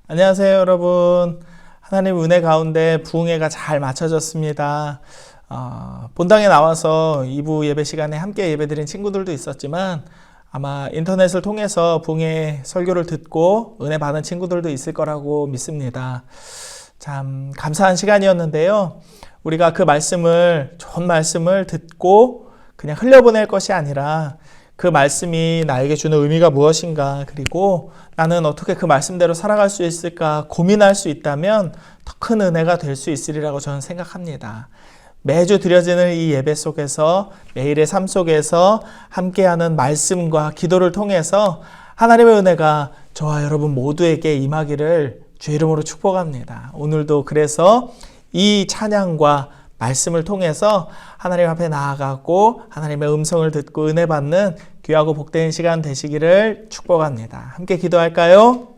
안녕하세요, 여러분. 하나님 은혜 가운데 부흥회가 잘 마쳐졌습니다. 본당에 나와서 2부 예배 시간에 함께 예배드린 친구들도 있었지만 아마 인터넷을 통해서 부흥회 설교를 듣고 은혜 받은 친구들도 있을 거라고 믿습니다. 참 감사한 시간이었는데요. 우리가 그 좋은 말씀을 듣고 그냥 흘려보낼 것이 아니라 그 말씀이 나에게 주는 의미가 무엇인가, 그리고 나는 어떻게 그 말씀대로 살아갈 수 있을까 고민할 수 있다면 더 큰 은혜가 될 수 있으리라고 저는 생각합니다. 매주 드려지는 이 예배 속에서, 매일의 삶 속에서 함께하는 말씀과 기도를 통해서 하나님의 은혜가 저와 여러분 모두에게 임하기를 주의 이름으로 축복합니다. 오늘도 그래서 이 찬양과 말씀을 통해서 하나님 앞에 나아가고 하나님의 음성을 듣고 은혜 받는 귀하고 복된 시간 되시기를 축복합니다. 함께 기도할까요?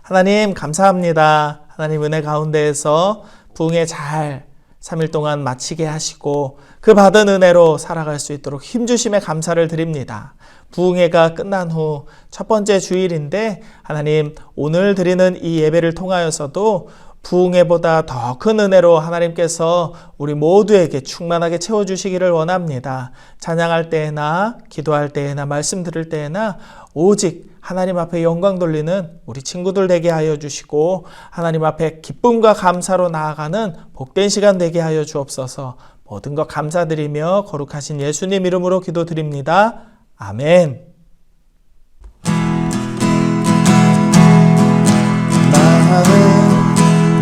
하나님 감사합니다. 하나님 은혜 가운데에서 부흥회 잘 3일 동안 마치게 하시고 그 받은 은혜로 살아갈 수 있도록 힘주심에 감사를 드립니다. 부흥회가 끝난 후 첫 번째 주일인데 하나님 오늘 드리는 이 예배를 통하여서도 부흥회보다 더 큰 은혜로 하나님께서 우리 모두에게 충만하게 채워주시기를 원합니다. 찬양할 때에나 기도할 때에나 말씀 들을 때에나 오직 하나님 앞에 영광 돌리는 우리 친구들 되게 하여 주시고 하나님 앞에 기쁨과 감사로 나아가는 복된 시간 되게 하여 주옵소서. 모든 것 감사드리며 거룩하신 예수님 이름으로 기도드립니다. 아멘.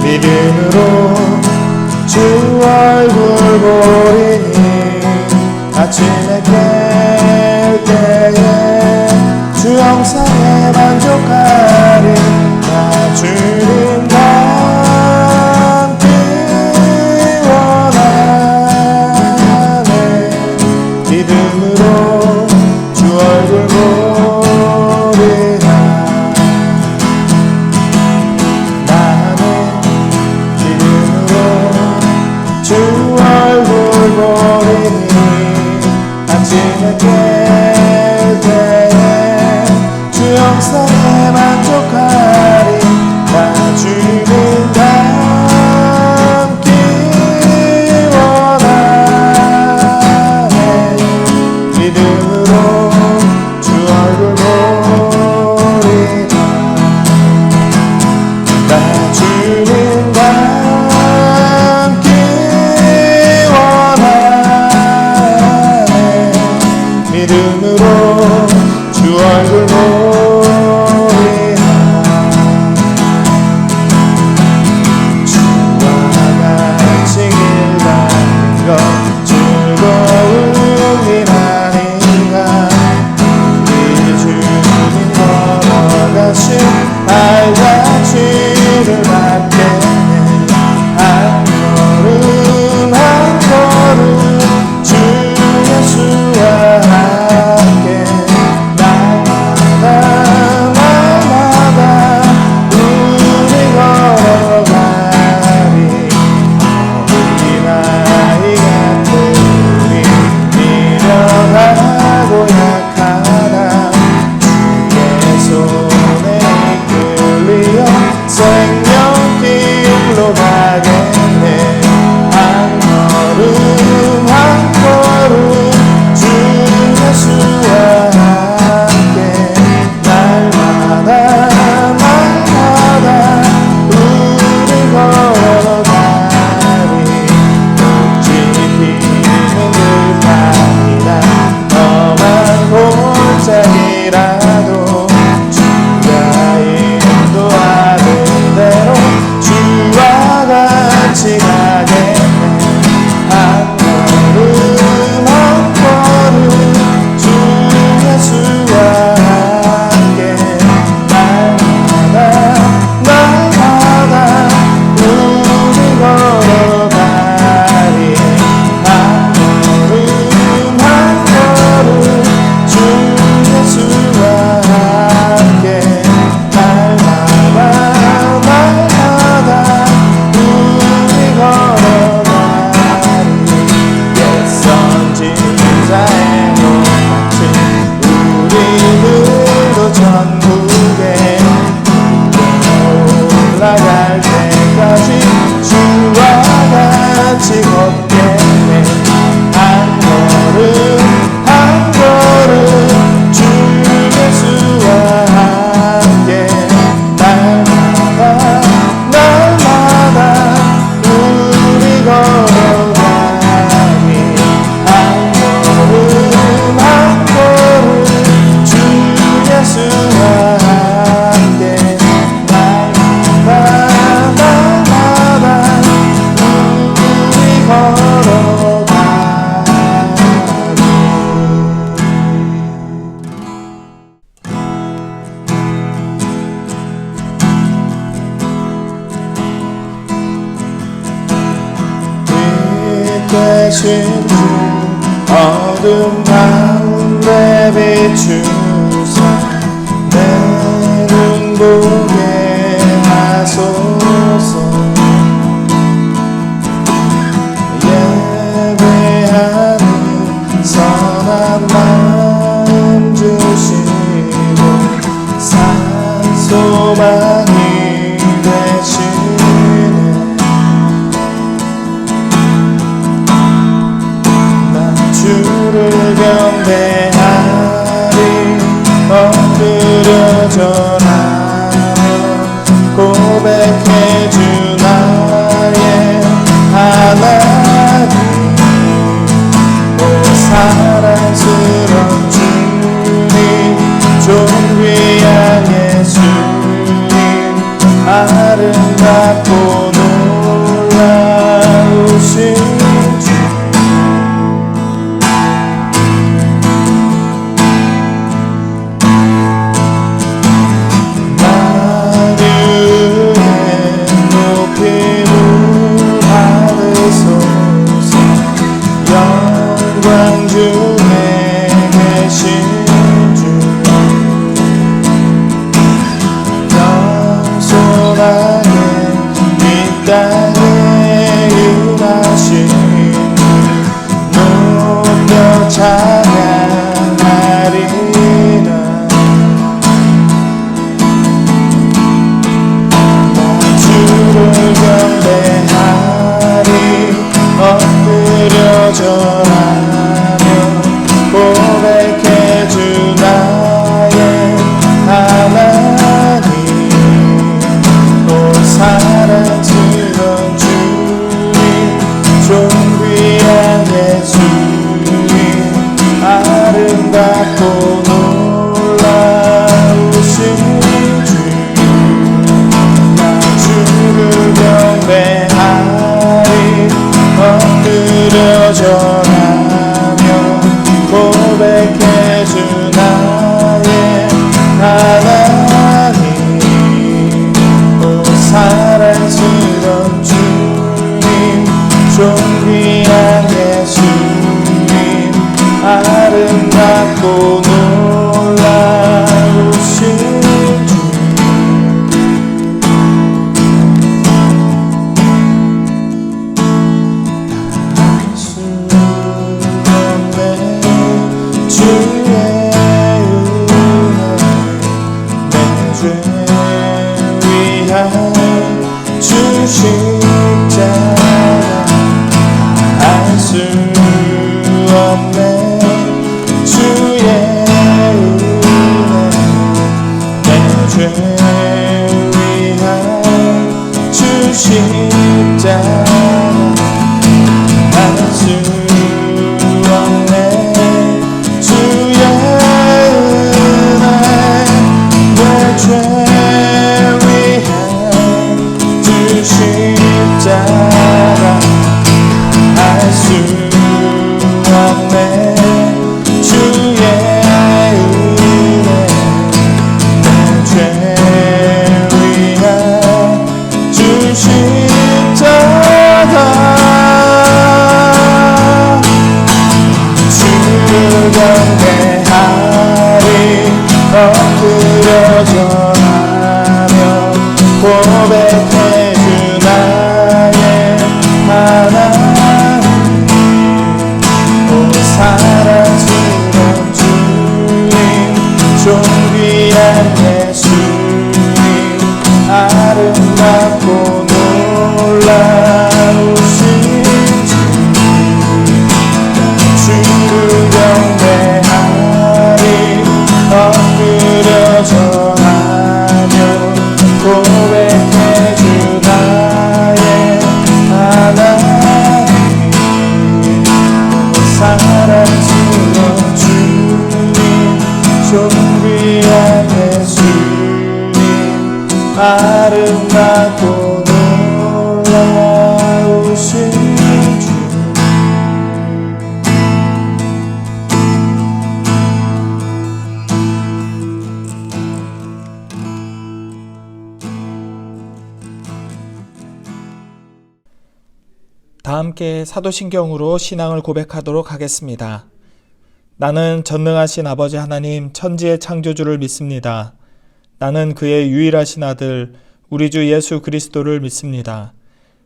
믿음으로 주 얼굴 보리니 아침에 깰 때에 주 영상에 만족하리. 나 주님 닮기 원하네. 믿음으로 주 얼굴 보리나. 주 얼굴 보리니 아침에 깰 때에 주 영상에 만족하리. 나 주님 닮기 원하네. 믿음으로 주 얼굴 보리나. 나 주님 믿음으로 주 얼굴 보리나. 주와 같이 길 가는 것 즐거움이 아닌가. 우리 주님 걸어가신 발자취를 받겠네. 한 걸음 한 걸음 주 예수와 함께 날마다 우리 걸어가리. 어린아이 같은 우리 미련하고 약하나 주의 손에 이끌리어 서 같이 걷게 한 걸음 한 걸음 주 예수와 함께 날마다 날마다 우리 걸어가니 한 걸음 한 걸음 주 예수와 함께 날마다 날마다 우리 걸어가니 빛되신 주 어둠 가운데 비추사 내 눈 보게 하소서 예배하는 선한 마음 주시고 산소망이 되시네 난 주를 경배하리 엎드려 절하며 고백해 주 나의 하나님 오 사랑스러운 주님 존귀한 예수님 아름답고 놀라우신 주 만유의 높임을 받으소서 영광 중에 계신 주 겸손하게 이 땅에 임하신 주 높여 찬양하리라 주를 경배하리 엎드려 절하며 고백해 주 나의 하나님 오 사랑스러운 주님 존귀한 예수님 아름답고 놀라우신 주 주를 경배하리 엎드려 절하며 고백해 주 나의 하나님 오 사랑스러운 주님 존귀한 예수님 아름답고 놀라우신 주 엎드려 절하며 고백해 주 나의 하나님 오 사랑스러운 주님 존귀한 예수님 아름답고 놀라우신 아름답고 놀라우신 주. 다 함께 사도신경으로 신앙을 고백하도록 하겠습니다. 나는 전능하신 아버지 하나님 천지의 창조주를 믿습니다. 나는 그의 유일하신 아들 우리 주 예수 그리스도를 믿습니다.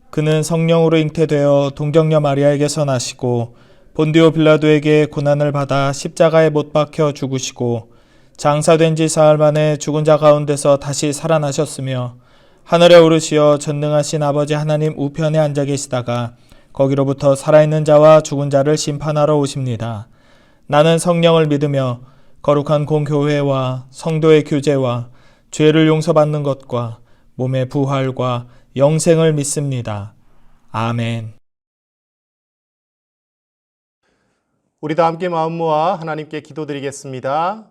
그는 성령으로 잉태되어 동정녀 마리아에게서 나시고 본디오 빌라도에게 고난을 받아 십자가에 못 박혀 죽으시고 장사된 지 사흘 만에 죽은 자 가운데서 다시 살아나셨으며 하늘에 오르시어 전능하신 아버지 하나님 우편에 앉아 계시다가 거기로부터 살아있는 자와 죽은 자를 심판하러 오십니다. 나는 성령을 믿으며 거룩한 공교회와 성도의 교제와 죄를 용서받는 것과 몸의 부활과 영생을 믿습니다. 아멘. 우리 다 함께 마음 모아 하나님께 기도드리겠습니다.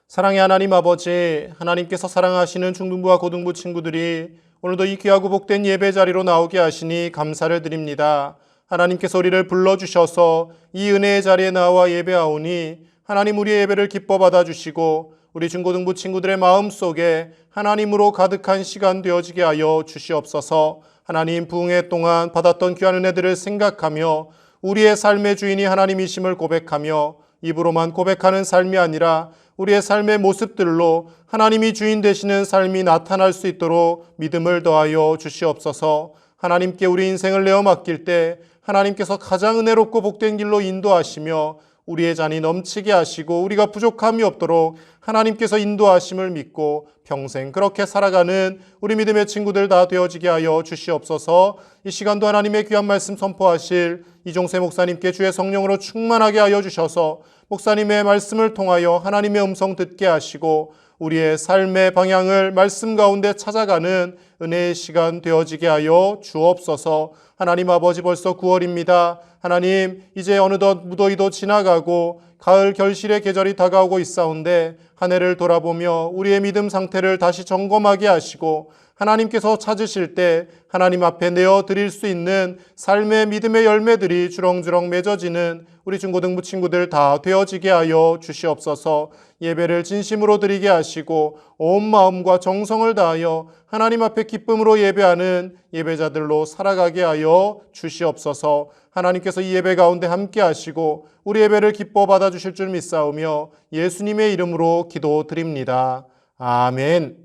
사랑의 하나님 아버지, 하나님께서 사랑하시는 중등부와 고등부 친구들이 오늘도 이 귀하고 복된 예배 자리로 나오게 하시니 감사를 드립니다. 하나님께서 우리를 불러주셔서 이 은혜의 자리에 나와 예배하오니 하나님 우리의 예배를 기뻐 받아주시고 우리 중고등부 친구들의 마음속에 하나님으로 가득한 시간 되어지게 하여 주시옵소서. 하나님 부흥회 동안 받았던 귀한 은혜들을 생각하며 우리의 삶의 주인이 하나님이심을 고백하며 입으로만 고백하는 삶이 아니라 우리의 삶의 모습들로 하나님이 주인 되시는 삶이 나타날 수 있도록 믿음을 더하여 주시옵소서. 하나님께 우리 인생을 내어 맡길 때 하나님께서 가장 은혜롭고 복된 길로 인도하시며 우리의 잔이 넘치게 하시고 우리가 부족함이 없도록 하나님께서 인도하심을 믿고 평생 그렇게 살아가는 우리 믿음의 친구들 다 되어지게 하여 주시옵소서. 이 시간도 하나님의 귀한 말씀 선포하실 이종세 목사님께 주의 성령으로 충만하게 하여 주셔서 목사님의 말씀을 통하여 하나님의 음성 듣게 하시고 우리의 삶의 방향을 말씀 가운데 찾아가는 은혜의 시간 되어지게 하여 주옵소서. 하나님 아버지, 벌써 9월입니다. 하나님, 이제 어느덧 무더위도 지나가고 가을 결실의 계절이 다가오고 있사온데 한 해를 돌아보며 우리의 믿음 상태를 다시 점검하게 하시고 하나님께서 찾으실 때 하나님 앞에 내어드릴 수 있는 삶의 믿음의 열매들이 주렁주렁 맺어지는 우리 중고등부 친구들 다 되어지게 하여 주시옵소서. 예배를 진심으로 드리게 하시고 온 마음과 정성을 다하여 하나님 앞에 기쁨으로 예배하는 예배자들로 살아가게 하여 주시옵소서. 하나님께서 이 예배 가운데 함께 하시고 우리 예배를 기뻐 받아주실 줄 믿사오며 예수님의 이름으로 기도드립니다. 아멘.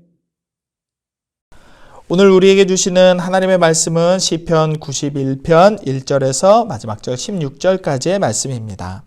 오늘 우리에게 주시는 하나님의 말씀은 시편 91편 1절에서 마지막 절 16절까지의 말씀입니다.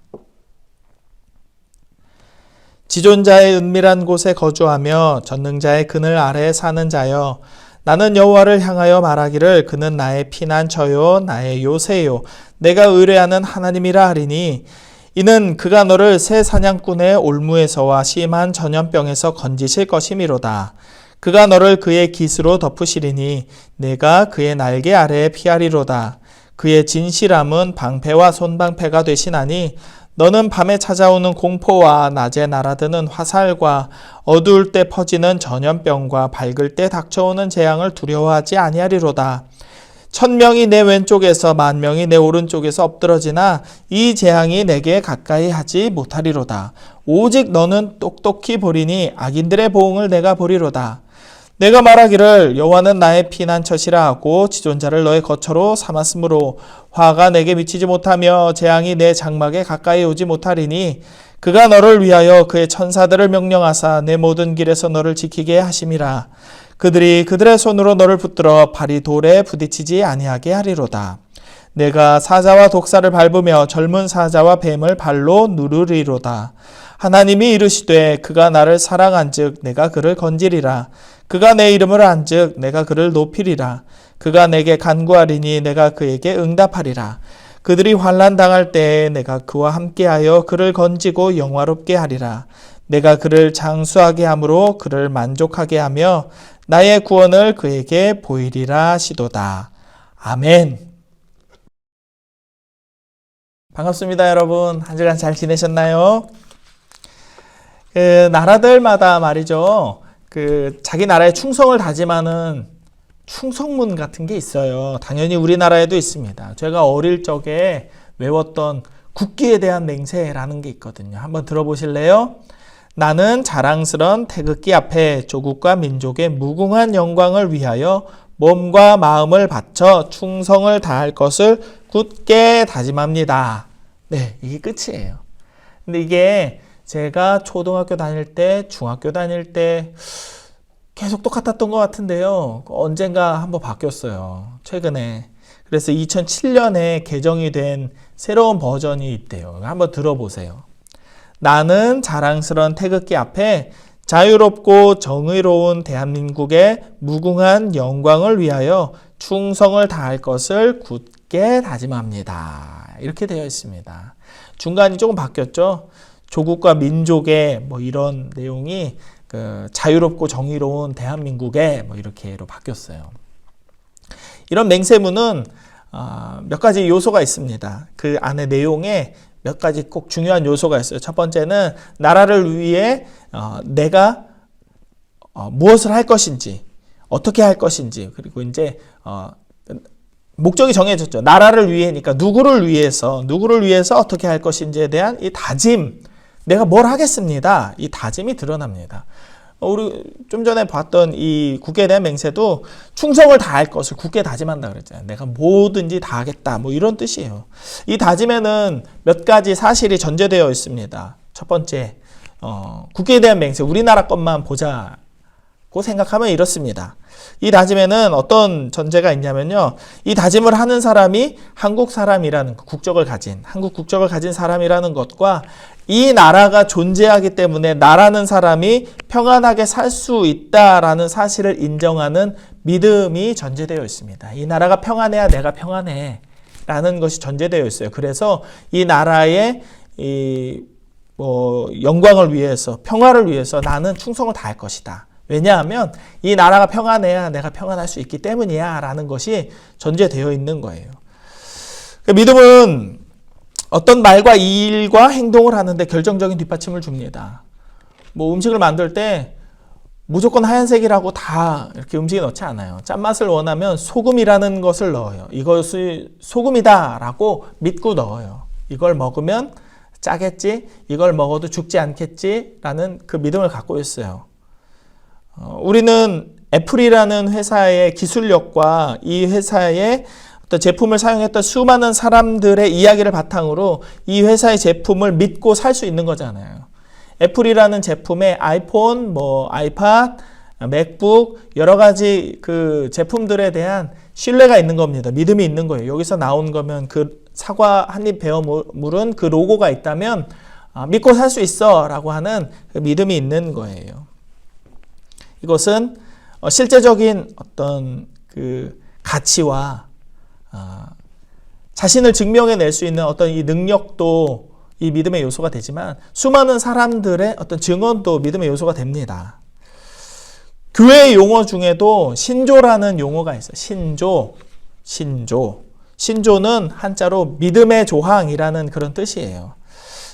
지존자의 은밀한 곳에 거주하며 전능자의 그늘 아래에 사는 자여, 나는 여호와를 향하여 말하기를 그는 나의 피난처요 나의 요새요 내가 의뢰하는 하나님이라 하리니, 이는 그가 너를 새 사냥꾼의 올무에서와 심한 전염병에서 건지실 것이미로다. 그가 너를 그의 깃으로 덮으시리니 내가 그의 날개 아래에 피하리로다. 그의 진실함은 방패와 손방패가 되시나니 너는 밤에 찾아오는 공포와 낮에 날아드는 화살과 어두울 때 퍼지는 전염병과 밝을 때 닥쳐오는 재앙을 두려워하지 아니하리로다. 1000명이 내 왼쪽에서 10,000명이 내 오른쪽에서 엎드러지나 이 재앙이 내게 가까이 하지 못하리로다. 오직 너는 똑똑히 보리니 악인들의 보응을 내가 보리로다. 내가 말하기를 여호와는 나의 피난처시라 하고 지존자를 너의 거처로 삼았으므로 화가 내게 미치지 못하며 재앙이 내 장막에 가까이 오지 못하리니, 그가 너를 위하여 그의 천사들을 명령하사 내 모든 길에서 너를 지키게 하심이라. 그들이 그들의 손으로 너를 붙들어 발이 돌에 부딪히지 아니하게 하리로다. 내가 사자와 독사를 밟으며 젊은 사자와 뱀을 발로 누르리로다. 하나님이 이르시되 그가 나를 사랑한즉 내가 그를 건지리라. 그가 내 이름을 안즉 내가 그를 높이리라. 그가 내게 간구하리니 내가 그에게 응답하리라. 그들이 환난 당할 때에 내가 그와 함께하여 그를 건지고 영화롭게 하리라. 내가 그를 장수하게 함으로 그를 만족하게 하며 나의 구원을 그에게 보이리라 하시도다. 아멘. 반갑습니다, 여러분. 한 주간 잘 지내셨나요? 나라들마다 말이죠, 자기 나라에 충성을 다짐하는 충성문 같은 게 있어요. 당연히 우리나라에도 있습니다. 제가 어릴 적에 외웠던 국기에 대한 맹세라는 게 있거든요. 한번 들어보실래요? 나는 자랑스런 태극기 앞에 조국과 민족의 무궁한 영광을 위하여 몸과 마음을 바쳐 충성을 다할 것을 굳게 다짐합니다. 네, 이게 끝이에요. 근데 이게 제가 초등학교 다닐 때, 중학교 다닐 때 계속 똑같았던 것 같은데요. 언젠가 한번 바뀌었어요. 최근에. 그래서 2007년에 개정이 된 새로운 버전이 있대요. 한번 들어보세요. 나는 자랑스러운 태극기 앞에 자유롭고 정의로운 대한민국의 무궁한 영광을 위하여 충성을 다할 것을 굳게 다짐합니다. 이렇게 되어 있습니다. 중간이 조금 바뀌었죠. 조국과 민족의 이런 내용이 자유롭고 정의로운 대한민국의 이렇게로 바뀌었어요. 이런 맹세문은 몇 가지 요소가 있습니다. 그 안에 내용에 몇 가지 꼭 중요한 요소가 있어요. 첫 번째는 나라를 위해 내가 무엇을 할 것인지, 어떻게 할 것인지, 그리고 이제 목적이 정해졌죠. 나라를 위해니까 누구를 위해서 어떻게 할 것인지에 대한 이 다짐, 내가 뭘 하겠습니다. 이 다짐이 드러납니다. 우리 좀 전에 봤던 이 국기에 대한 맹세도 충성을 다할 것을 굳게 다짐한다 그랬잖아요. 내가 뭐든지 다 하겠다. 이런 뜻이에요. 이 다짐에는 몇 가지 사실이 전제되어 있습니다. 첫 번째, 국기에 대한 맹세, 우리나라 것만 보자고 생각하면 이렇습니다. 이 다짐에는 어떤 전제가 있냐면요. 이 다짐을 하는 사람이 한국 사람이라는 한국 국적을 가진 사람이라는 것과 이 나라가 존재하기 때문에 나라는 사람이 평안하게 살 수 있다라는 사실을 인정하는 믿음이 전제되어 있습니다. 이 나라가 평안해야 내가 평안해 라는 것이 전제되어 있어요. 그래서 이 나라의 영광을 위해서, 평화를 위해서 나는 충성을 다할 것이다. 왜냐하면 이 나라가 평안해야 내가 평안할 수 있기 때문이야 라는 것이 전제되어 있는 거예요. 믿음은 어떤 말과 일과 행동을 하는데 결정적인 뒷받침을 줍니다. 음식을 만들 때 무조건 하얀색이라고 다 이렇게 음식에 넣지 않아요. 짠맛을 원하면 소금이라는 것을 넣어요. 이것이 소금이다라고 믿고 넣어요. 이걸 먹으면 짜겠지, 이걸 먹어도 죽지 않겠지라는 그 믿음을 갖고 있어요. 우리는 애플이라는 회사의 기술력과 이 회사의 어떤 제품을 사용했던 수많은 사람들의 이야기를 바탕으로 이 회사의 제품을 믿고 살 수 있는 거잖아요. 애플이라는 제품에 아이폰, 아이팟, 맥북 여러 가지 그 제품들에 대한 신뢰가 있는 겁니다. 믿음이 있는 거예요. 여기서 나온 거면 그 사과 한입 베어 물은 그 로고가 있다면 믿고 살 수 있어 라고 하는 그 믿음이 있는 거예요. 이것은 실제적인 어떤 그 가치와 자신을 증명해낼 수 있는 어떤 이 능력도 이 믿음의 요소가 되지만 수많은 사람들의 어떤 증언도 믿음의 요소가 됩니다. 교회 용어 중에도 신조라는 용어가 있어요. 신조는 한자로 믿음의 조항이라는 그런 뜻이에요.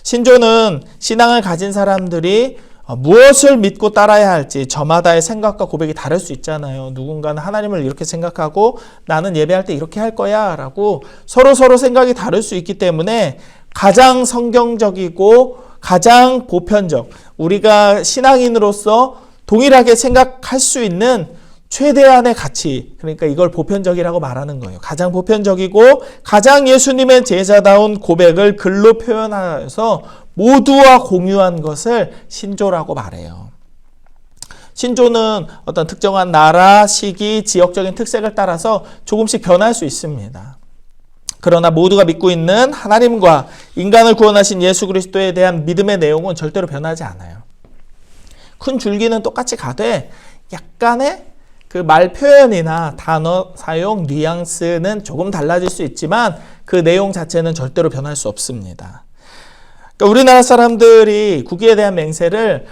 신조는 신앙을 가진 사람들이 무엇을 믿고 따라야 할지 저마다의 생각과 고백이 다를 수 있잖아요. 누군가는 하나님을 이렇게 생각하고 나는 예배할 때 이렇게 할 거야 라고 서로 생각이 다를 수 있기 때문에 가장 성경적이고 가장 보편적, 우리가 신앙인으로서 동일하게 생각할 수 있는 최대한의 가치, 그러니까 이걸 보편적이라고 말하는 거예요. 가장 보편적이고 가장 예수님의 제자다운 고백을 글로 표현하여서 모두와 공유한 것을 신조라고 말해요. 신조는 어떤 특정한 나라, 시기, 지역적인 특색을 따라서 조금씩 변할 수 있습니다. 그러나 모두가 믿고 있는 하나님과 인간을 구원하신 예수 그리스도에 대한 믿음의 내용은 절대로 변하지 않아요. 큰 줄기는 똑같이 가되 약간의 그 말 표현이나 단어 사용, 뉘앙스는 조금 달라질 수 있지만 그 내용 자체는 절대로 변할 수 없습니다. 그러니까 우리나라 사람들이 국기에 대한 맹세를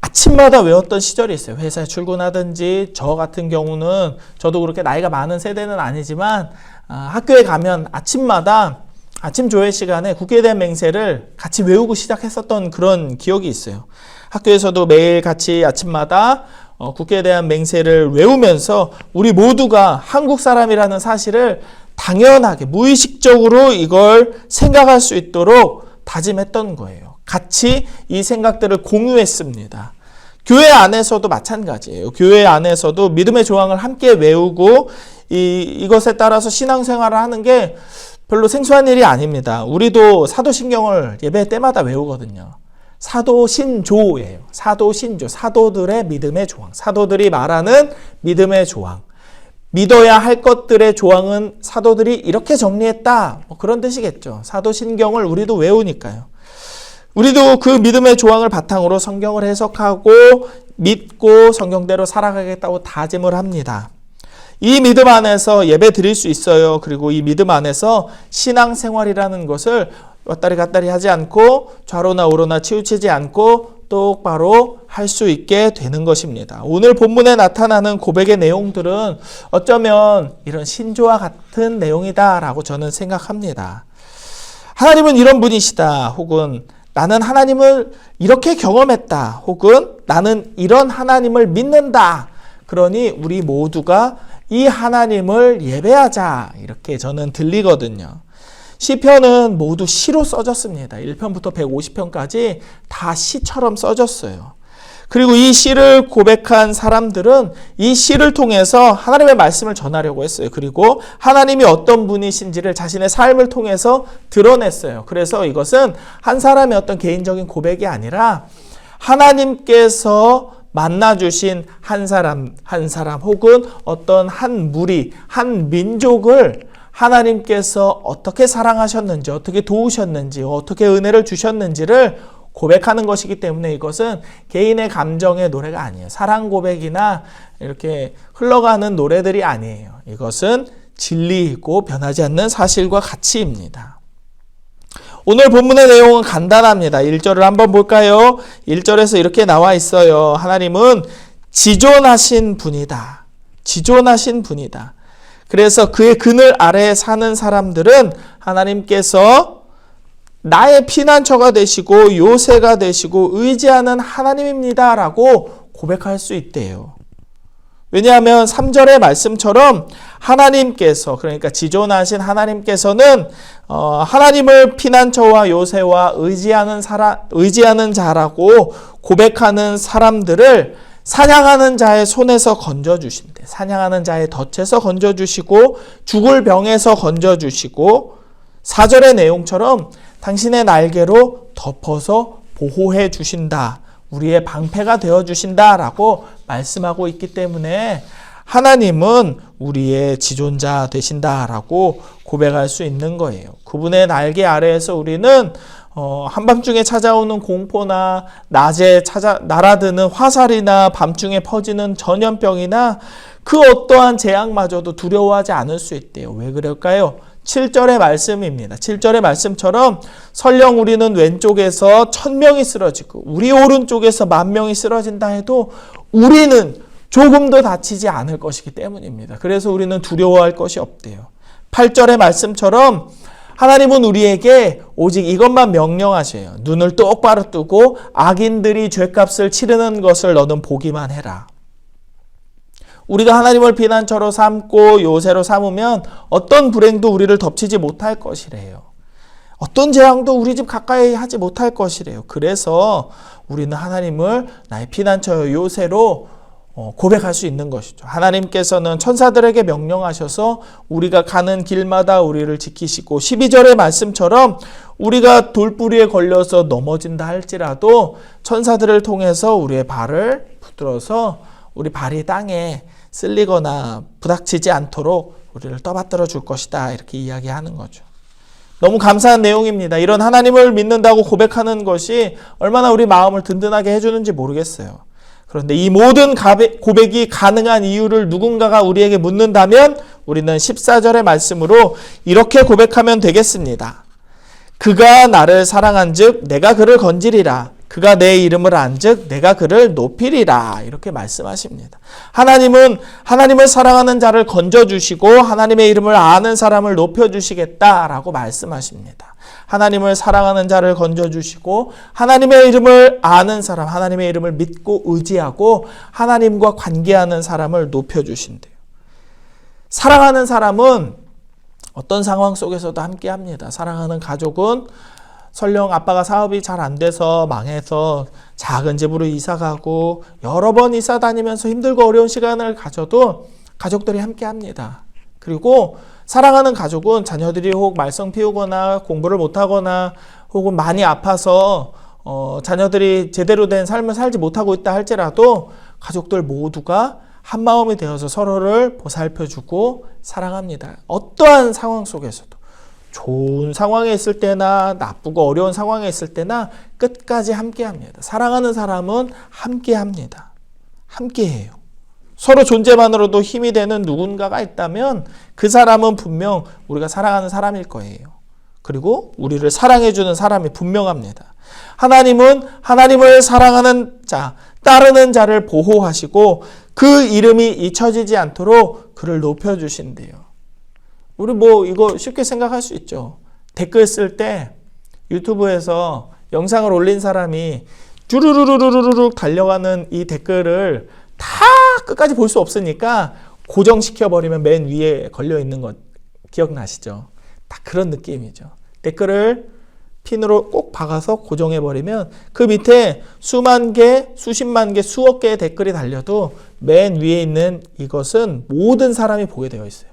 아침마다 외웠던 시절이 있어요. 회사에 출근하든지 저 같은 경우는 저도 그렇게 나이가 많은 세대는 아니지만 학교에 가면 아침마다 아침 조회 시간에 국기에 대한 맹세를 같이 외우고 시작했었던 그런 기억이 있어요. 학교에서도 매일 같이 아침마다 국회에 대한 맹세를 외우면서 우리 모두가 한국 사람이라는 사실을 당연하게 무의식적으로 이걸 생각할 수 있도록 다짐했던 거예요. 같이 이 생각들을 공유했습니다. 교회 안에서도 마찬가지예요. 교회 안에서도 믿음의 조항을 함께 외우고 이것에 따라서 신앙생활을 하는 게 별로 생소한 일이 아닙니다. 우리도 사도신경을 예배 때마다 외우거든요. 사도신조예요. 사도신조, 사도들의 믿음의 조항, 사도들이 말하는 믿음의 조항. 믿어야 할 것들의 조항은 사도들이 이렇게 정리했다. 뭐 그런 뜻이겠죠. 사도신경을 우리도 외우니까요. 우리도 그 믿음의 조항을 바탕으로 성경을 해석하고 믿고 성경대로 살아가겠다고 다짐을 합니다. 이 믿음 안에서 예배 드릴 수 있어요. 그리고 이 믿음 안에서 신앙생활이라는 것을 왔다리 갔다리 하지 않고 좌로나 우로나 치우치지 않고 똑바로 할 수 있게 되는 것입니다. 오늘 본문에 나타나는 고백의 내용들은 어쩌면 이런 신조와 같은 내용이다라고 저는 생각합니다. 하나님은 이런 분이시다. 혹은 나는 하나님을 이렇게 경험했다. 혹은 나는 이런 하나님을 믿는다. 그러니 우리 모두가 이 하나님을 예배하자. 이렇게 저는 들리거든요. 시편은 모두 시로 써졌습니다. 1편부터 150편까지 다 시처럼 써졌어요. 그리고 이 시를 고백한 사람들은 이 시를 통해서 하나님의 말씀을 전하려고 했어요. 그리고 하나님이 어떤 분이신지를 자신의 삶을 통해서 드러냈어요. 그래서 이것은 한 사람의 어떤 개인적인 고백이 아니라 하나님께서 만나주신 한 사람 혹은 어떤 한 무리, 한 민족을 하나님께서 어떻게 사랑하셨는지, 어떻게 도우셨는지, 어떻게 은혜를 주셨는지를 고백하는 것이기 때문에 이것은 개인의 감정의 노래가 아니에요. 사랑 고백이나 이렇게 흘러가는 노래들이 아니에요. 이것은 진리이고 변하지 않는 사실과 가치입니다. 오늘 본문의 내용은 간단합니다. 1절을 한번 볼까요? 1절에서 이렇게 나와 있어요. 하나님은 지존하신 분이다. 지존하신 분이다. 그래서 그의 그늘 아래에 사는 사람들은 하나님께서 나의 피난처가 되시고 요새가 되시고 의지하는 하나님입니다 라고 고백할 수 있대요. 왜냐하면 3절의 말씀처럼 하나님께서, 그러니까 지존하신 하나님께서는 하나님을 피난처와 요새와 의지하는 자라고 고백하는 사람들을 사냥하는 자의 손에서 건져주신대. 사냥하는 자의 덫에서 건져주시고 죽을 병에서 건져주시고 4절의 내용처럼 당신의 날개로 덮어서 보호해 주신다. 우리의 방패가 되어 주신다 라고 말씀하고 있기 때문에 하나님은 우리의 지존자 되신다라고 고백할 수 있는 거예요. 그분의 날개 아래에서 우리는 한밤중에 찾아오는 공포나 낮에 날아드는 화살이나 밤중에 퍼지는 전염병이나 그 어떠한 재앙마저도 두려워하지 않을 수 있대요. 왜 그럴까요? 7절의 말씀입니다. 7절의 말씀처럼 설령 우리는 왼쪽에서 1000명이 쓰러지고 우리 오른쪽에서 10,000명이 쓰러진다 해도 우리는 조금도 다치지 않을 것이기 때문입니다. 그래서 우리는 두려워할 것이 없대요. 8절의 말씀처럼 하나님은 우리에게 오직 이것만 명령하셔요. 눈을 똑바로 뜨고 악인들이 죗값을 치르는 것을 너는 보기만 해라. 우리가 하나님을 피난처로 삼고 요새로 삼으면 어떤 불행도 우리를 덮치지 못할 것이래요. 어떤 재앙도 우리 집 가까이 하지 못할 것이래요. 그래서 우리는 하나님을 나의 피난처 요새로 고백할 수 있는 것이죠. 하나님께서는 천사들에게 명령하셔서 우리가 가는 길마다 우리를 지키시고 12절의 말씀처럼 우리가 돌부리에 걸려서 넘어진다 할지라도 천사들을 통해서 우리의 발을 붙들어서 우리 발이 땅에 쓸리거나 부닥치지 않도록 우리를 떠받들어 줄 것이다. 이렇게 이야기하는 거죠. 너무 감사한 내용입니다. 이런 하나님을 믿는다고 고백하는 것이 얼마나 우리 마음을 든든하게 해주는지 모르겠어요. 그런데 이 모든 고백이 가능한 이유를 누군가가 우리에게 묻는다면 우리는 14절의 말씀으로 이렇게 고백하면 되겠습니다. 그가 나를 사랑한즉 내가 그를 건지리라. 그가 내 이름을 안즉 내가 그를 높이리라. 이렇게 말씀하십니다. 하나님은 하나님을 사랑하는 자를 건져주시고 하나님의 이름을 아는 사람을 높여주시겠다라고 말씀하십니다. 하나님을 사랑하는 자를 건져주시고 하나님의 이름을 아는 사람, 하나님의 이름을 믿고 의지하고 하나님과 관계하는 사람을 높여주신대요. 사랑하는 사람은 어떤 상황 속에서도 함께합니다. 사랑하는 가족은 설령 아빠가 사업이 잘 안 돼서 망해서 작은 집으로 이사 가고 여러 번 이사 다니면서 힘들고 어려운 시간을 가져도 가족들이 함께합니다. 그리고 사랑하는 가족은 자녀들이 혹 말썽 피우거나 공부를 못하거나 혹은 많이 아파서 자녀들이 제대로 된 삶을 살지 못하고 있다 할지라도 가족들 모두가 한 마음이 되어서 서로를 보살펴주고 사랑합니다. 어떠한 상황 속에서도 좋은 상황에 있을 때나 나쁘고 어려운 상황에 있을 때나 끝까지 함께합니다. 사랑하는 사람은 함께합니다. 함께해요. 서로 존재만으로도 힘이 되는 누군가가 있다면 그 사람은 분명 우리가 사랑하는 사람일 거예요. 그리고 우리를 사랑해주는 사람이 분명합니다. 하나님은 하나님을 사랑하는 자, 따르는 자를 보호하시고 그 이름이 잊혀지지 않도록 그를 높여주신대요. 우리 이거 쉽게 생각할 수 있죠. 댓글 쓸 때 유튜브에서 영상을 올린 사람이 쭈루루루루룩 달려가는 이 댓글을 다 끝까지 볼 수 없으니까 고정시켜버리면 맨 위에 걸려있는 것 기억나시죠? 딱 그런 느낌이죠. 댓글을 핀으로 꼭 박아서 고정해버리면 그 밑에 수만 개, 수십만 개, 수억 개의 댓글이 달려도 맨 위에 있는 이것은 모든 사람이 보게 되어 있어요.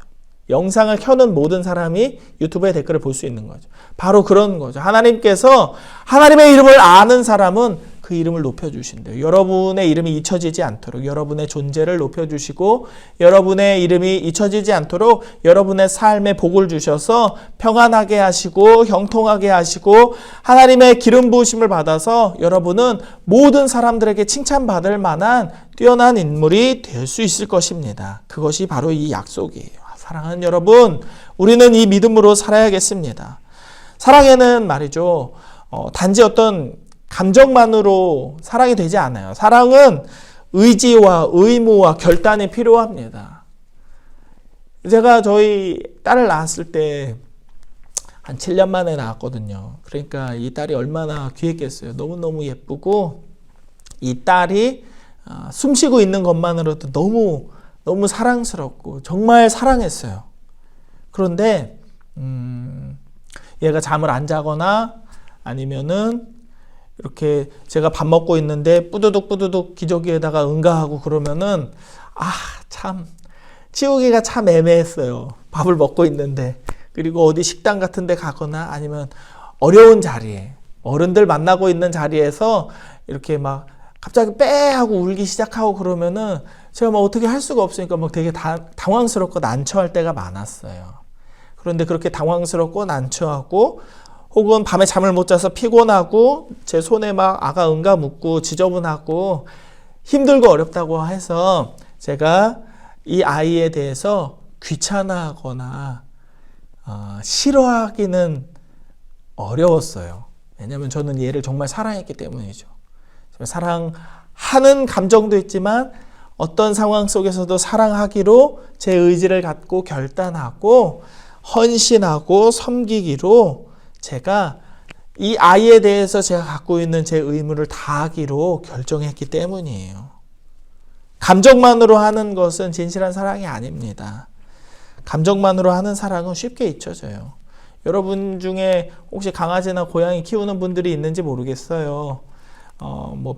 영상을 켜는 모든 사람이 유튜브에 댓글을 볼 수 있는 거죠. 바로 그런 거죠. 하나님께서 하나님의 이름을 아는 사람은 그 이름을 높여주신대요. 여러분의 이름이 잊혀지지 않도록 여러분의 존재를 높여주시고 여러분의 이름이 잊혀지지 않도록 여러분의 삶에 복을 주셔서 평안하게 하시고 형통하게 하시고 하나님의 기름 부으심을 받아서 여러분은 모든 사람들에게 칭찬받을 만한 뛰어난 인물이 될 수 있을 것입니다. 그것이 바로 이 약속이에요. 사랑하는 여러분, 우리는 이 믿음으로 살아야겠습니다. 사랑에는 말이죠, 단지 어떤 감정만으로 사랑이 되지 않아요. 사랑은 의지와 의무와 결단이 필요합니다. 제가 저희 딸을 낳았을 때 한 7년 만에 낳았거든요. 그러니까 이 딸이 얼마나 귀했겠어요. 너무너무 예쁘고 이 딸이 숨쉬고 있는 것만으로도 너무 사랑스럽고 정말 사랑했어요. 그런데 얘가 잠을 안 자거나 아니면은 이렇게 제가 밥 먹고 있는데 뿌두둑 기저귀에다가 응가하고 그러면은 참 치우기가 참 애매했어요. 밥을 먹고 있는데. 그리고 어디 식당 같은 데 가거나 아니면 어려운 자리에 어른들 만나고 있는 자리에서 이렇게 막 갑자기 빼 하고 울기 시작하고 그러면은 제가 어떻게 할 수가 없으니까 되게 당황스럽고 난처할 때가 많았어요. 그런데 그렇게 당황스럽고 난처하고 혹은 밤에 잠을 못 자서 피곤하고 제 손에 막 아가 응가 묻고 지저분하고 힘들고 어렵다고 해서 제가 이 아이에 대해서 귀찮아하거나 싫어하기는 어려웠어요. 왜냐하면 저는 얘를 정말 사랑했기 때문이죠. 사랑하는 감정도 있지만 어떤 상황 속에서도 사랑하기로 제 의지를 갖고 결단하고 헌신하고 섬기기로 제가 이 아이에 대해서 제가 갖고 있는 제 의무를 다하기로 결정했기 때문이에요. 감정만으로 하는 것은 진실한 사랑이 아닙니다. 감정만으로 하는 사랑은 쉽게 잊혀져요. 여러분 중에 혹시 강아지나 고양이 키우는 분들이 있는지 모르겠어요.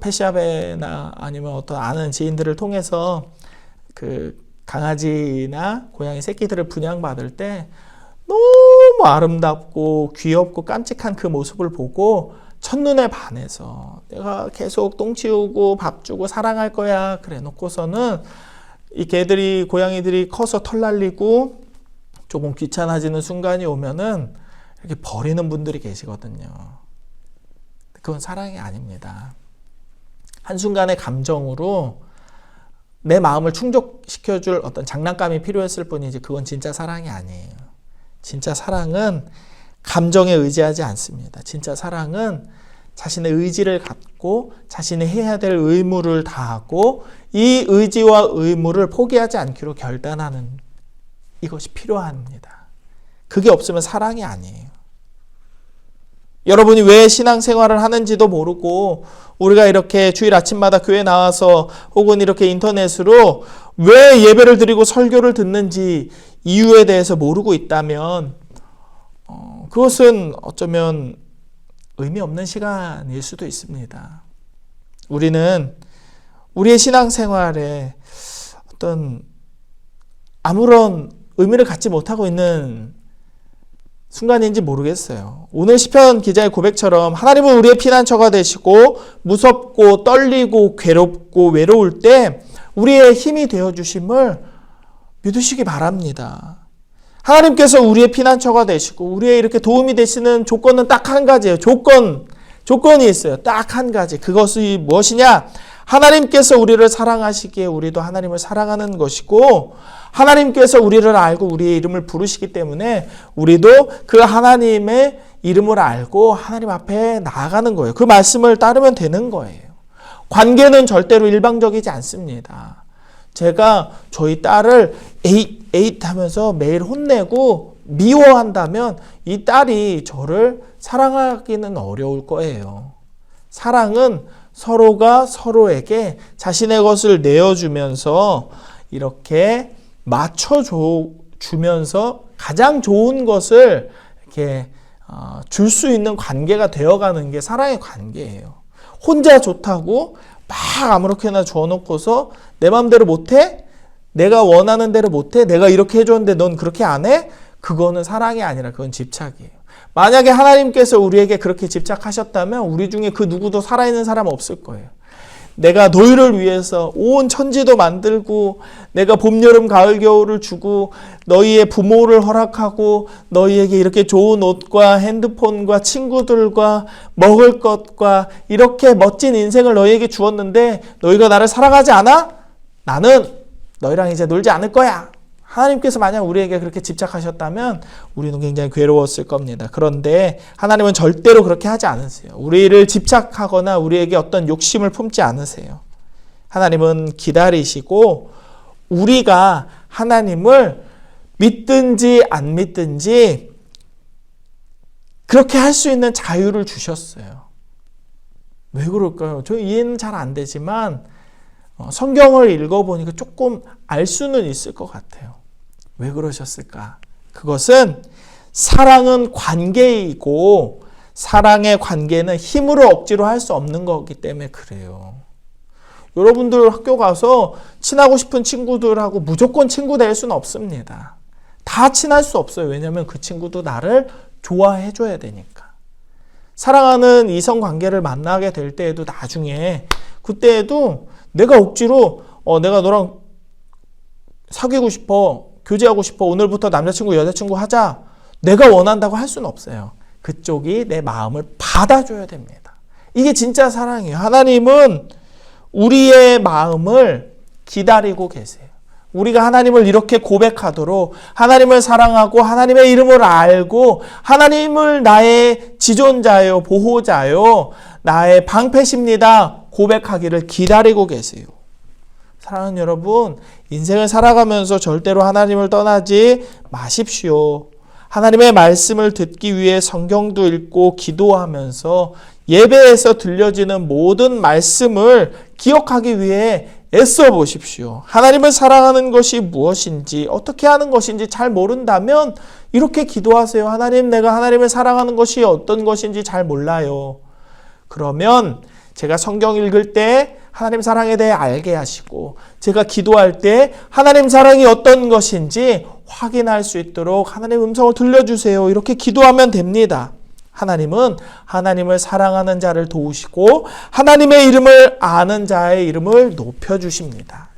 펫샵이나 아니면 어떤 아는 지인들을 통해서 그 강아지나 고양이 새끼들을 분양받을 때 너무 아름답고 귀엽고 깜찍한 그 모습을 보고 첫눈에 반해서 내가 계속 똥 치우고 밥 주고 사랑할 거야 그래 놓고서는 이 개들이 고양이들이 커서 털 날리고 조금 귀찮아지는 순간이 오면은 이렇게 버리는 분들이 계시거든요. 그건 사랑이 아닙니다. 한순간의 감정으로 내 마음을 충족시켜줄 어떤 장난감이 필요했을 뿐이지 그건 진짜 사랑이 아니에요. 진짜 사랑은 감정에 의지하지 않습니다. 진짜 사랑은 자신의 의지를 갖고 자신이 해야 될 의무를 다하고 이 의지와 의무를 포기하지 않기로 결단하는 이것이 필요합니다. 그게 없으면 사랑이 아니에요. 여러분이 왜 신앙생활을 하는지도 모르고 우리가 이렇게 주일 아침마다 교회 나와서 혹은 이렇게 인터넷으로 왜 예배를 드리고 설교를 듣는지 이유에 대해서 모르고 있다면 그것은 어쩌면 의미 없는 시간일 수도 있습니다. 우리는 우리의 신앙생활에 어떤 아무런 의미를 갖지 못하고 있는 순간인지 모르겠어요. 오늘 시편 기자의 고백처럼 하나님은 우리의 피난처가 되시고 무섭고 떨리고 괴롭고 외로울 때 우리의 힘이 되어주심을 믿으시기 바랍니다. 하나님께서 우리의 피난처가 되시고 우리의 이렇게 도움이 되시는 조건은 딱 한 가지예요. 조건이 있어요. 딱 한 가지. 그것이 무엇이냐? 하나님께서 우리를 사랑하시기에 우리도 하나님을 사랑하는 것이고 하나님께서 우리를 알고 우리의 이름을 부르시기 때문에 우리도 그 하나님의 이름을 알고 하나님 앞에 나아가는 거예요. 그 말씀을 따르면 되는 거예요. 관계는 절대로 일방적이지 않습니다. 제가 저희 딸을 에잇 하면서 매일 혼내고 미워한다면 이 딸이 저를 사랑하기는 어려울 거예요. 사랑은 서로가 서로에게 자신의 것을 내어주면서 이렇게 맞춰주면서 가장 좋은 것을 이렇게 줄 수 있는 관계가 되어가는 게 사랑의 관계예요. 혼자 좋다고 막 아무렇게나 줘놓고서 내 마음대로 못해? 내가 원하는 대로 못해? 내가 이렇게 해줬는데 넌 그렇게 안 해? 그거는 사랑이 아니라 그건 집착이에요. 만약에 하나님께서 우리에게 그렇게 집착하셨다면 우리 중에 그 누구도 살아있는 사람 없을 거예요. 내가 너희를 위해서 온 천지도 만들고 내가 봄, 여름, 가을, 겨울을 주고 너희의 부모를 허락하고 너희에게 이렇게 좋은 옷과 핸드폰과 친구들과 먹을 것과 이렇게 멋진 인생을 너희에게 주었는데 너희가 나를 사랑하지 않아? 나는 너희랑 이제 놀지 않을 거야. 하나님께서 만약 우리에게 그렇게 집착하셨다면 우리는 굉장히 괴로웠을 겁니다. 그런데 하나님은 절대로 그렇게 하지 않으세요. 우리를 집착하거나 우리에게 어떤 욕심을 품지 않으세요. 하나님은 기다리시고 우리가 하나님을 믿든지 안 믿든지 그렇게 할 수 있는 자유를 주셨어요. 왜 그럴까요? 저 이해는 잘 안 되지만 성경을 읽어보니까 조금 알 수는 있을 것 같아요. 왜 그러셨을까? 그것은 사랑은 관계이고 사랑의 관계는 힘으로 억지로 할 수 없는 거기 때문에 그래요. 여러분들 학교 가서 친하고 싶은 친구들하고 무조건 친구 될 수는 없습니다. 다 친할 수 없어요. 왜냐하면 그 친구도 나를 좋아해 줘야 되니까. 사랑하는 이성 관계를 만나게 될 때에도 나중에 그때에도 내가 억지로 내가 너랑 사귀고 싶어, 교제하고 싶어, 오늘부터 남자친구 여자친구 하자, 내가 원한다고 할 수는 없어요. 그쪽이 내 마음을 받아줘야 됩니다. 이게 진짜 사랑이에요. 하나님은 우리의 마음을 기다리고 계세요. 우리가 하나님을 이렇게 고백하도록 하나님을 사랑하고 하나님의 이름을 알고 하나님을 나의 지존자요, 보호자요, 나의 방패십니다 고백하기를 기다리고 계세요. 사랑하는 여러분, 인생을 살아가면서 절대로 하나님을 떠나지 마십시오. 하나님의 말씀을 듣기 위해 성경도 읽고 기도하면서 예배에서 들려지는 모든 말씀을 기억하기 위해 애써 보십시오. 하나님을 사랑하는 것이 무엇인지, 어떻게 하는 것인지 잘 모른다면 이렇게 기도하세요. 하나님, 내가 하나님을 사랑하는 것이 어떤 것인지 잘 몰라요. 그러면 제가 성경 읽을 때 하나님 사랑에 대해 알게 하시고 제가 기도할 때 하나님 사랑이 어떤 것인지 확인할 수 있도록 하나님의 음성을 들려주세요. 이렇게 기도하면 됩니다. 하나님은 하나님을 사랑하는 자를 도우시고 하나님의 이름을 아는 자의 이름을 높여주십니다.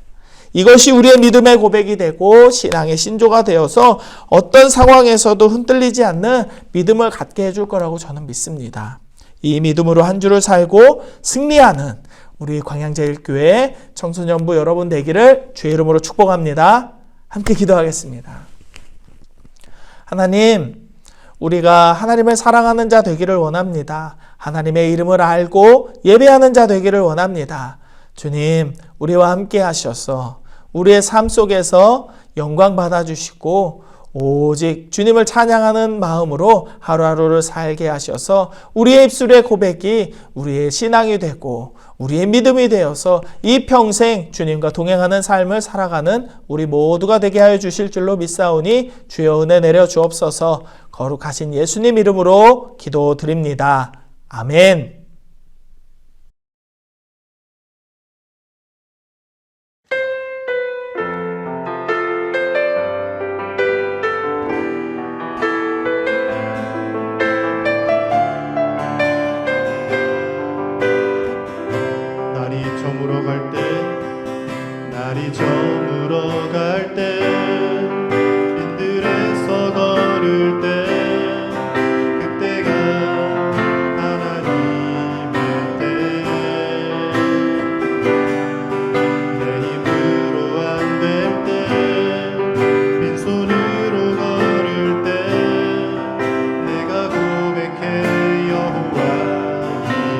이것이 우리의 믿음의 고백이 되고 신앙의 신조가 되어서 어떤 상황에서도 흔들리지 않는 믿음을 갖게 해줄 거라고 저는 믿습니다. 이 믿음으로 한 주를 살고 승리하는 우리 광양제일교회 청소년부 여러분 되기를 주의 이름으로 축복합니다. 함께 기도하겠습니다. 하나님, 우리가 하나님을 사랑하는 자 되기를 원합니다. 하나님의 이름을 알고 예배하는 자 되기를 원합니다. 주님, 우리와 함께 하셔서 우리의 삶 속에서 영광 받아주시고 오직 주님을 찬양하는 마음으로 하루하루를 살게 하셔서 우리의 입술의 고백이 우리의 신앙이 되고 우리의 믿음이 되어서 이 평생 주님과 동행하는 삶을 살아가는 우리 모두가 되게 하여 주실 줄로 믿사오니 주여 은혜 내려 주옵소서. 거룩하신 예수님 이름으로 기도드립니다. 아멘. 날이 저물어 갈 때 빈들에서 걸을 때 그때가 하나님의 때 내 힘으로 안 될 때 빈손으로 걸을 때 내가 고백해 여호와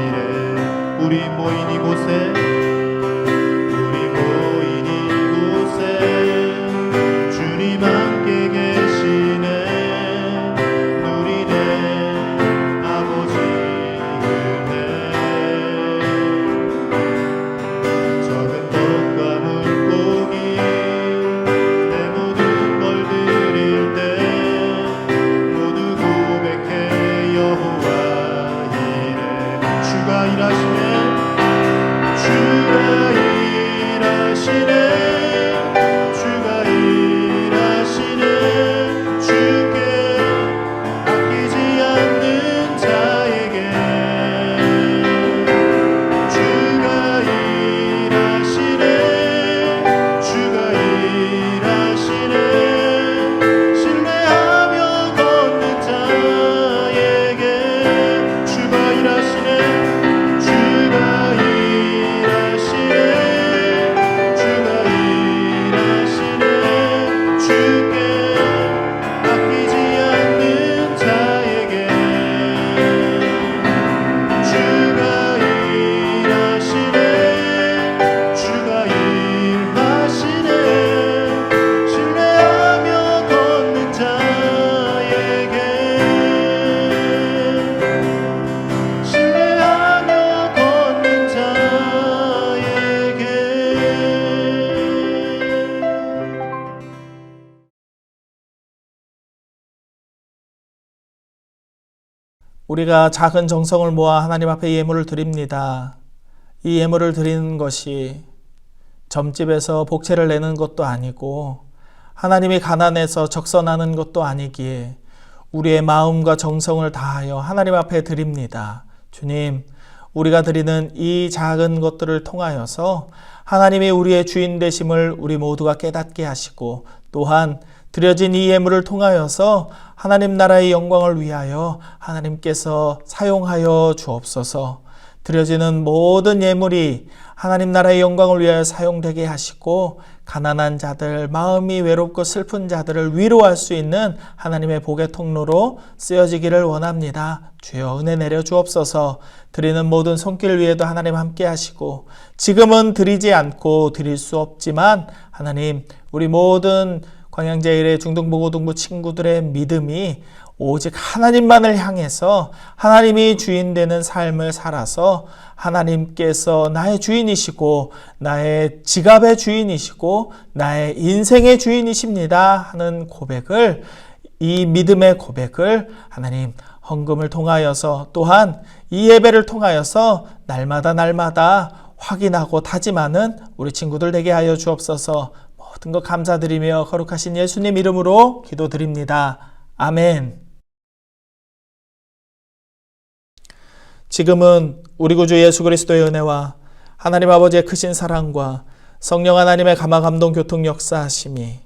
이래 우리 모인 이곳에 우리가 작은 정성을 모아 하나님 앞에 예물을 드립니다. 이 예물을 드리는 것이 점집에서 복채를 내는 것도 아니고 하나님이 가난해서 적선하는 것도 아니기에 우리의 마음과 정성을 다하여 하나님 앞에 드립니다. 주님, 우리가 드리는 이 작은 것들을 통하여서 하나님이 우리의 주인 되심을 우리 모두가 깨닫게 하시고 또한 드려진 이 예물을 통하여서 하나님 나라의 영광을 위하여 하나님께서 사용하여 주옵소서. 드려지는 모든 예물이 하나님 나라의 영광을 위하여 사용되게 하시고 가난한 자들, 마음이 외롭고 슬픈 자들을 위로할 수 있는 하나님의 복의 통로로 쓰여지기를 원합니다. 주여 은혜 내려 주옵소서. 드리는 모든 손길 위에도 하나님 함께 하시고 지금은 드리지 않고 드릴 수 없지만 하나님 우리 모든 광양제일의 중등부고등부 친구들의 믿음이 오직 하나님만을 향해서 하나님이 주인 되는 삶을 살아서 하나님께서 나의 주인이시고 나의 지갑의 주인이시고 나의 인생의 주인이십니다 하는 고백을, 이 믿음의 고백을 하나님 헌금을 통하여서 또한 이 예배를 통하여서 날마다 확인하고 다짐하는 우리 친구들 되게 하여 주옵소서. 모든 것 감사드리며 거룩하신 예수님 이름으로 기도드립니다. 아멘. 지금은 우리 구주 예수 그리스도의 은혜와 하나님 아버지의 크신 사랑과 성령 하나님의 감화 감동 교통 역사하심이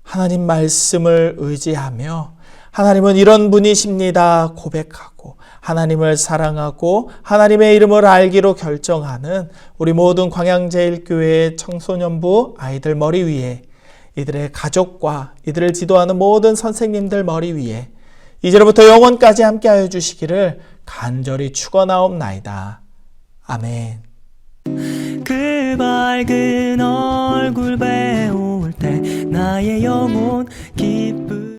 하나님 말씀을 의지하며 하나님은 이런 분이십니다 고백하고 하나님을 사랑하고 하나님의 이름을 알기로 결정하는 우리 모든 광양제일교회의 청소년부 아이들 머리 위에, 이들의 가족과 이들을 지도하는 모든 선생님들 머리 위에 이제로부터 영원까지 함께하여 주시기를 간절히 축원하옵나이다. 아멘. 그 밝은 얼굴 배울 때 나의 영혼